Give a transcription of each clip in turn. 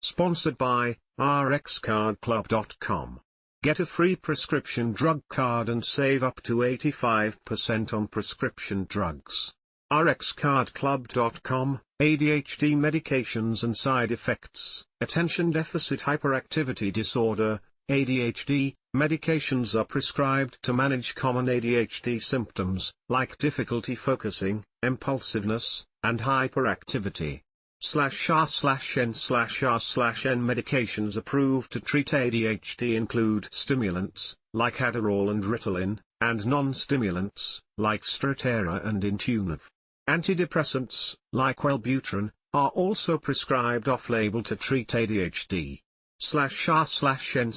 Sponsored by rxcardclub.com. Get a free prescription drug card and save up to 85% on prescription drugs. rxcardclub.com, ADHD medications and side effects. Attention deficit hyperactivity disorder, ADHD, medications are prescribed to manage common ADHD symptoms, like difficulty focusing, impulsiveness, and hyperactivity. /r/n/r/n medications approved to treat ADHD include stimulants, like Adderall and Ritalin, and non-stimulants, like Strattera and Intuniv. Antidepressants, like Wellbutrin, are also prescribed off-label to treat ADHD. /r/n/r/n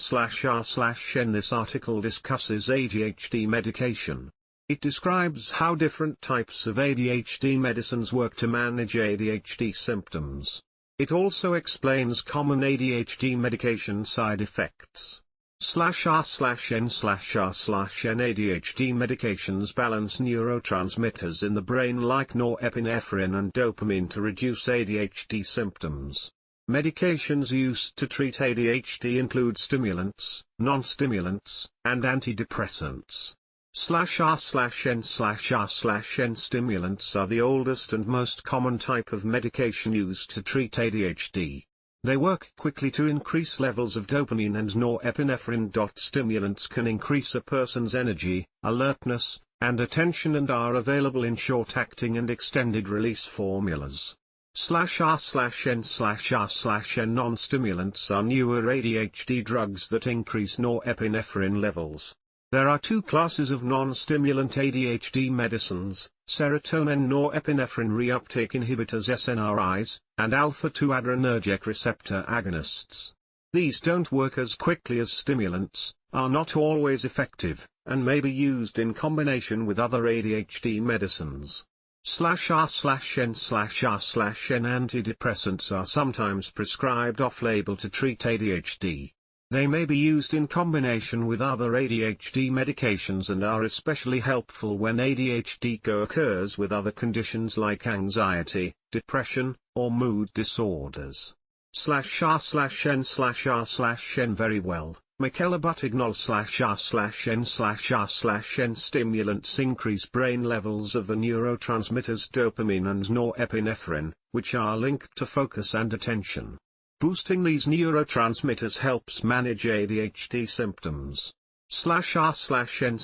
This article discusses ADHD medication. It describes how different types of ADHD medicines work to manage ADHD symptoms. It also explains common ADHD medication side effects. /r/n/r/n ADHD medications balance neurotransmitters in the brain like norepinephrine and dopamine to reduce ADHD symptoms. Medications used to treat ADHD include stimulants, non-stimulants, and antidepressants. /r/n/r/n Stimulants are the oldest and most common type of medication used to treat ADHD. They work quickly to increase levels of dopamine and norepinephrine. Stimulants can increase a person's energy, alertness, and attention and are available in short-acting and extended-release formulas. /r/n/r/n Non-stimulants are newer ADHD drugs that increase norepinephrine levels. There are two classes of non-stimulant ADHD medicines, serotoninnorepinephrine reuptake inhibitors SNRIs, and alpha-2 adrenergic receptor agonists. These don't work as quickly as stimulants, are not always effective, and may be used in combination with other ADHD medicines. /r/n/r/n Antidepressants are sometimes prescribed off-label to treat ADHD. They may be used in combination with other ADHD medications and are especially helpful when ADHD co-occurs with other conditions like anxiety, depression, or mood disorders. /r/n/r/n Michela Buttignolrnrn Stimulants increase brain levels of the neurotransmitters dopamine and norepinephrine, which are linked to focus and attention. Boosting these neurotransmitters helps manage ADHD symptoms. /r/n/r/n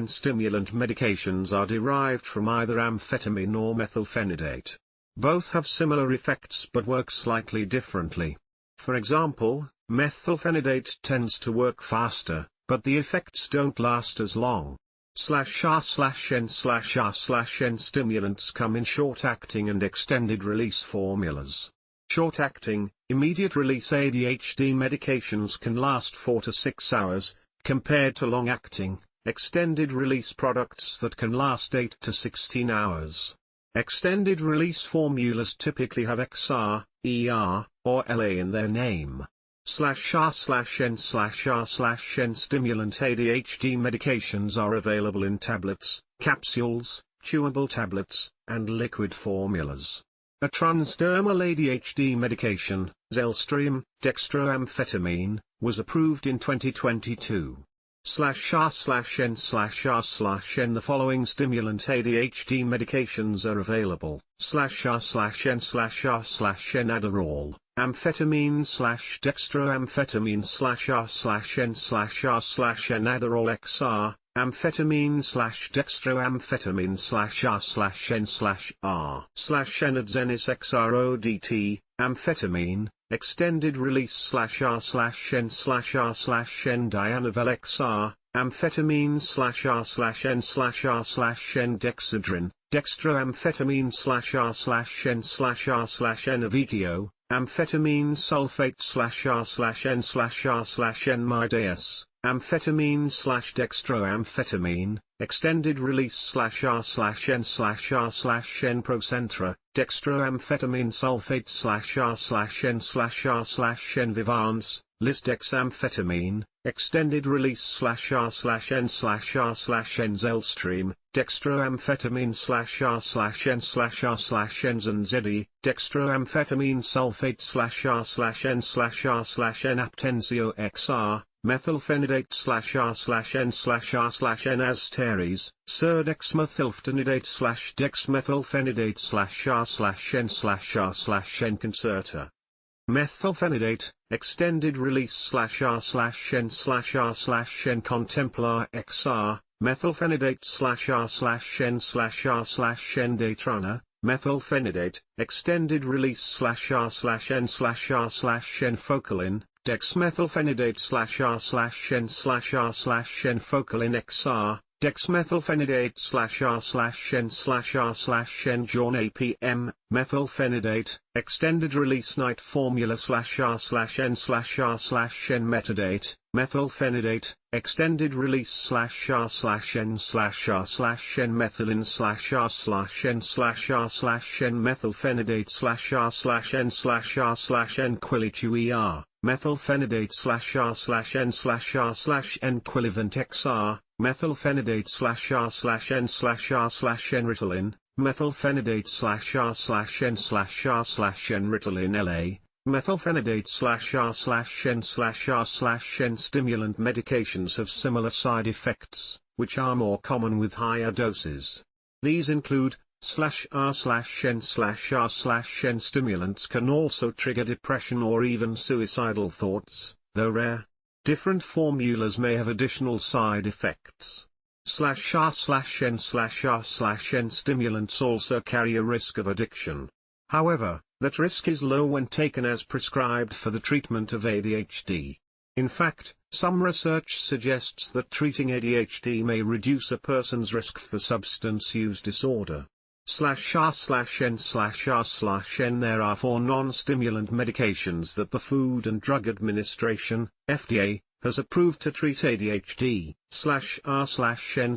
Stimulant medications are derived from either amphetamine or methylphenidate. Both have similar effects but work slightly differently. For example, methylphenidate tends to work faster, but the effects don't last as long. /r/n/r/n Stimulants come in short-acting and extended-release formulas. Short-acting, immediate-release ADHD medications can last 4 to 6 hours, compared to long-acting, extended-release products that can last 8 to 16 hours. Extended-release formulas typically have XR, ER, or LA in their name. /r/n/r/n Stimulant ADHD medications are available in tablets, capsules, chewable tablets, and liquid formulas. A transdermal ADHD medication, Zylstream, dextroamphetamine, was approved in 2022. /r/n/r/n The following stimulant ADHD medications are available. /r/n/r/n Adderall, amphetamine /dextroamphetamine /r/n/r/n Adderall XR, amphetamine dextroamphetamine /r/n/r/n Adzenis XRODT, amphetamine, extended release /r/n/r/n Dianavel XR, amphetamine /r/n/r/n Dexedrine, dextroamphetamine /r/n/r/n Avicio, amphetamine sulfate /r/n/r/n Midaes, amphetamine dextroamphetamine, extended release /r/n/r/n Procentra, dextroamphetamine sulfate /r/n/r/n Vivance, lisdexamphetamine, extended release /r/n/r/n Zylstream, dextroamphetamine/R/N/R/N/Zd, dextroamphetamine sulfate/R/N/N/Aptensio-XR, methylphenidate/R/N/R/N as-teres, serdexmethylphenidate/dexmethylphenidate/R/N/R/N concerta. Methylphenidate, Extendedrelease/R/N/R/N Contemplar XR, methylphenidate/R/N/R/N Datrana, methylphenidate, Extendedrelease/R/N/R/N Focalin, dexmethylphenidate/R/N/R/N Focalin XR, dexmethylphenidate/R/N/R/N Jornapm, methylphenidate, Extended-release night formula/R/N/R/N metadate, methylphenidate, Extended-release/R/N/R/N methylin/R/N/R/N methylphenidate/R/N/R/N quiliquer, methylphenidate/R/N/R/N quilivant XR, methylphenidate/R/N/R/N Ritalin, methylphenidate/R/N/R/N Ritalin LA, methylphenidate/R/N/R/N stimulant medications have similar side effects, which are more common with higher doses. These include /R/N/R/N stimulants can also trigger depression or even suicidal thoughts, though rare. Different formulas may have additional side effects. /R/N/R/N stimulants also carry a risk of addiction. However, that risk is low when taken as prescribed for the treatment of ADHD. In fact, some research suggests that treating ADHD may reduce a person's risk for substance use disorder. /R/N/R/N There are 4 non-stimulant medications that the Food and Drug Administration, FDA, has approved to treat ADHD. /R/N/R/N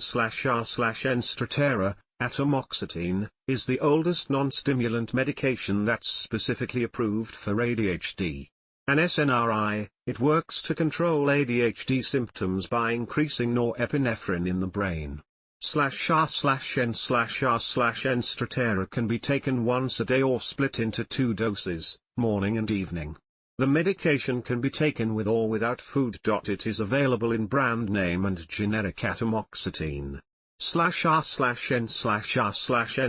Strattera, atomoxetine, is the oldest non-stimulant medication that's specifically approved for ADHD. An SNRI, it works to control ADHD symptoms by increasing norepinephrine in the brain. /R/N/R/N Strattera can be taken once a day or split into 2 doses, morning and evening. The medication can be taken with or without food. It is available in brand name and generic atomoxetine. /R/N/R/N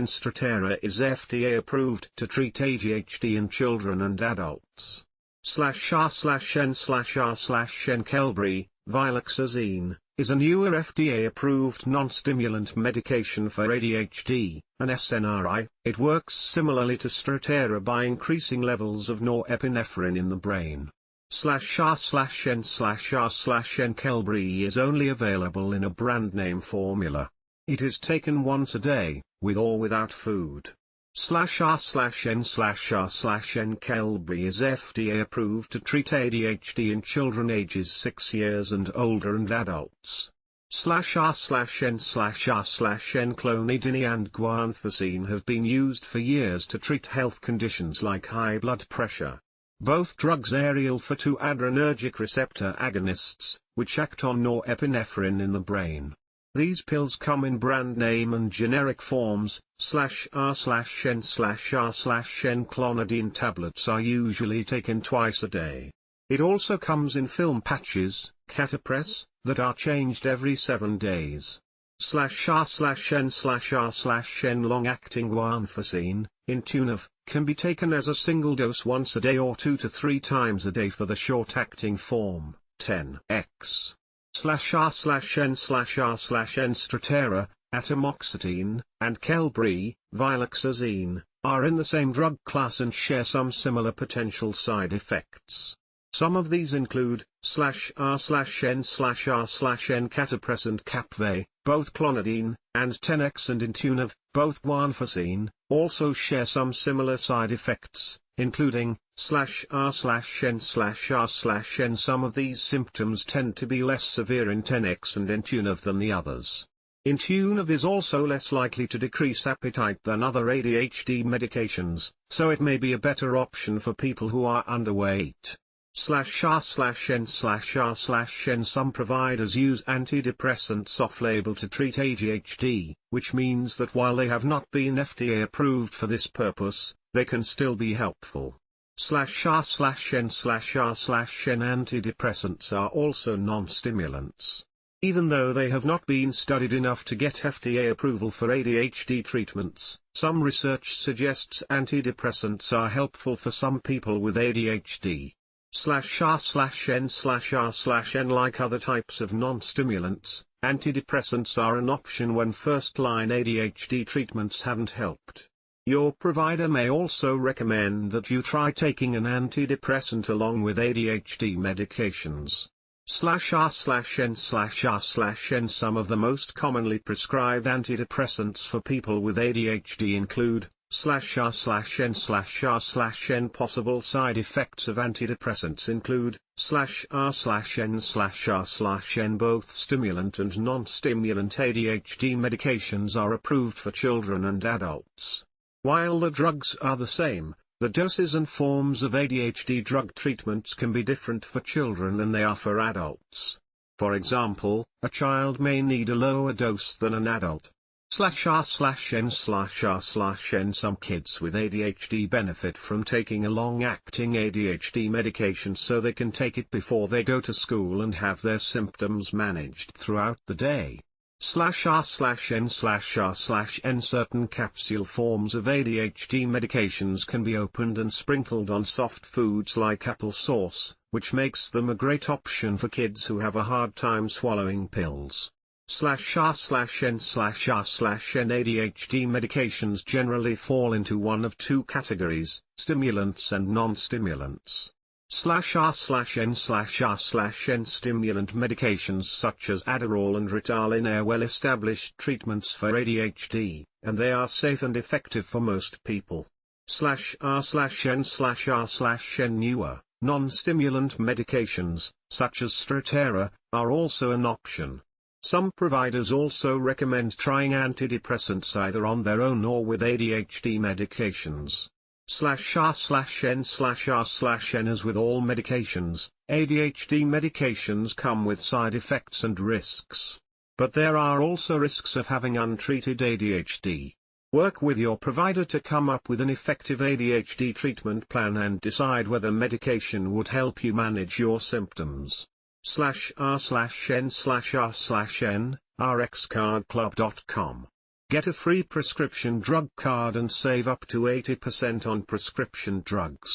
Strattera is FDA approved to treat ADHD in children and adults. /R/N/R/N Qelbree, viloxazine, is a newer FDA-approved non-stimulant medication for ADHD, an SNRI. It works similarly to Strattera by increasing levels of norepinephrine in the brain. /R/N/R/N Qelbree is only available in a brand name formula. It is taken once a day, with or without food. /R/N/R/N Qelbree is FDA approved to treat ADHD in children ages 6 years and older and adults. /R/N/R/N Clonidine and guanfacine have been used for years to treat health conditions like high blood pressure. Both drugs are alpha-2 adrenergic receptor agonists, which act on norepinephrine in the brain. These pills come in brand name and generic forms. /R/N/R/N Clonidine tablets are usually taken twice a day. It also comes in film patches, catapress, that are changed every 7 days. /R/N/R/N long-acting guanfacine, Intuniv, can be taken as a single dose once a day or 2 to 3 times a day for the short-acting form, 10x. /R/N/R/N Strattera, atomoxetine, and Qelbree, viloxazine, are in the same drug class and share some similar potential side effects. Some of these include, /R/N/R/N catapress and Capvey, both clonidine, and 10x and Intuniv, both guanfacine, also share some similar side effects, including, /R/N/R/N some of these symptoms tend to be less severe in 10x and Intuniv than the others. Intuniv is also less likely to decrease appetite than other ADHD medications, so it may be a better option for people who are underweight. /r/n/r/n. Some providers use antidepressants off-label to treat ADHD, which means that while they have not been FDA approved for this purpose, they can still be helpful. /r/n/r/n. Antidepressants are also non-stimulants. Even though they have not been studied enough to get FDA approval for ADHD treatments, some research suggests antidepressants are helpful for some people with ADHD. /r/n/r/n. Like other types of non-stimulants, antidepressants are an option when first-line ADHD treatments haven't helped. Your provider may also recommend that you try taking an antidepressant along with ADHD medications. /r/n/r/n. Some of the most commonly prescribed antidepressants for people with ADHD include /r/n/r/n. Possible side effects of antidepressants include /r/n/r/n. Both stimulant and non-stimulant ADHD medications are approved for children and adults. While the drugs are the same, the doses and forms of ADHD drug treatments can be different for children than they are for adults. For example, a child may need a lower dose than an adult. /r/n/r/n. Some kids with ADHD benefit from taking a long-acting ADHD medication so they can take it before they go to school and have their symptoms managed throughout the day. /r/n/r/n. Certain capsule forms of ADHD medications can be opened and sprinkled on soft foods like applesauce, which makes them a great option for kids who have a hard time swallowing pills. /r/n/r/n. ADHD medications generally fall into one of two categories, stimulants and non-stimulants. /r/n/r/n. Stimulant medications such as Adderall and Ritalin are well-established treatments for ADHD, and they are safe and effective for most people. /r/n/r/n. Newer, non-stimulant medications, such as Strattera, are also an option. Some providers also recommend trying antidepressants either on their own or with ADHD medications. /r/n/r/n. As with all medications, ADHD medications come with side effects and risks. But there are also risks of having untreated ADHD. Work with your provider to come up with an effective ADHD treatment plan and decide whether medication would help you manage your symptoms. /r/n/r/n. rxcardclub.com. Get a free prescription drug card and save up to 80% on prescription drugs.